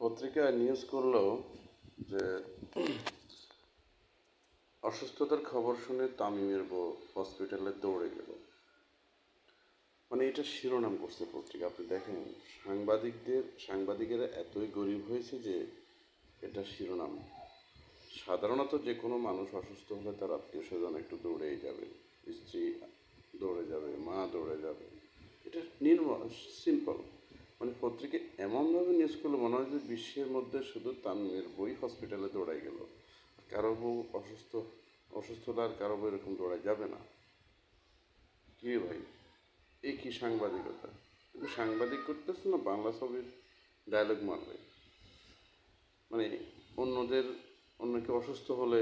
পত্রিকায় নিউজ করলো যে অসুস্থতার খবর শুনে তামিমের বউ হসপিটালে দৌড়ে গেল। মানে এটা শিরোনাম করছে পত্রিকা। আপনি দেখেন, সাংবাদিকেরা এতই গরিব হয়েছে যে এটা শিরোনাম। সাধারণত যে কোনো মানুষ অসুস্থ হলে তার আত্মীয় স্বজন একটু দৌড়েই যাবে, স্ত্রী দৌড়ে যাবে, মা দৌড়ে যাবে। এটা নির্মল সিম্পল। মানে পত্রিকা এমনভাবে নিউজ করলো মনে হয় যে বিশ্বের মধ্যে শুধু তামিমের বই হসপিটালে দৌড়াই গেল, কারো বউ অসুস্থতার কারো বউ এরকম দৌড়াই যাবে না। কি ভাই, এই কি সাংবাদিকতা? কিন্তু সাংবাদিক করতেছে না বাংলা ছবির ডায়লগ মারবে। মানে অন্য কেউ অসুস্থ হলে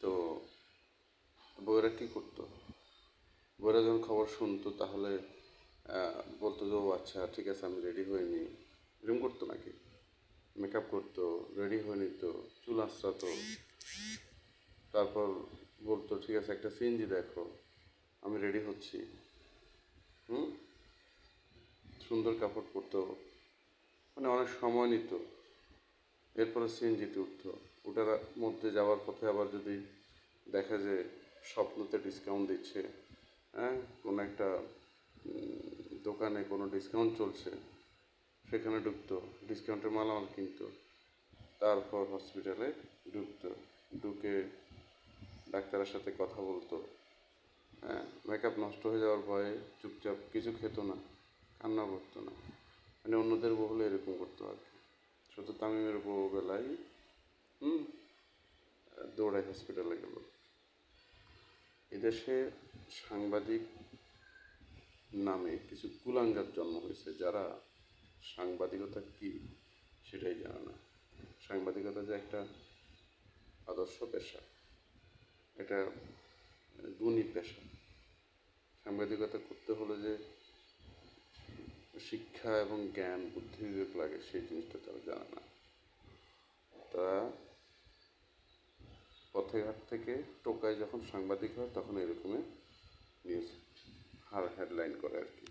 তো বউয়েরা কী করতো? বউয়েরা যখন খবর শুনতো তাহলে বলতো যে ও আচ্ছা ঠিক আছে আমি রেডি হয়ে নিই, এরকম করতো নাকি? মেকআপ করতো, রেডি হয়ে নিত, চুল আঁচড়াতো, তারপর বলতো ঠিক আছে একটা সিএনজি দেখো, আমি রেডি হচ্ছি। হুম, সুন্দর কাপড় পরতো, মানে অনেক সময় নিত। এরপরে সিএনজিতে উঠতো, ওটার মধ্যে যাওয়ার পথে আবার যদি দেখা যে স্বপ্নতে ডিসকাউন্ট দিচ্ছে, হ্যাঁ, কোনো একটা দোকানে কোনো ডিসকাউন্ট চলছে, সেখানে ঢুকতো, ডিসকাউন্টের মালামাল কিনতো, তারপর হসপিটালে ঢুকতো, ঢুকে ডাক্তারের সাথে কথা বলতো। হ্যাঁ, মেকআপ নষ্ট হয়ে যাওয়ার ভয়ে চুপচাপ কিছু খেত না, কান্না করতো না। মানে অন্যদের বউ হলে এরকম করতো আর কি। শুধু তামিমের বউ বেলায় দৌড়াই হসপিটালে গেল। এদেশে সাংবাদিক নামে কিছু কুলাঙ্গার জন্ম হয়েছে যারা সাংবাদিকতা কী সেটাই জানে না। সাংবাদিকতা যে একটা আদর্শ পেশা, এটা গুণী পেশা। সাংবাদিকতা করতে হলে যে শিক্ষা এবং জ্ঞান বুদ্ধি বিবেক লাগে সেই জিনিসটা তারা জানে না। তারা পথে ঘাট থেকে টোকায় যখন সাংবাদিক হয় তখন এরকমের নিউজ হেডলাইন করে আর কি।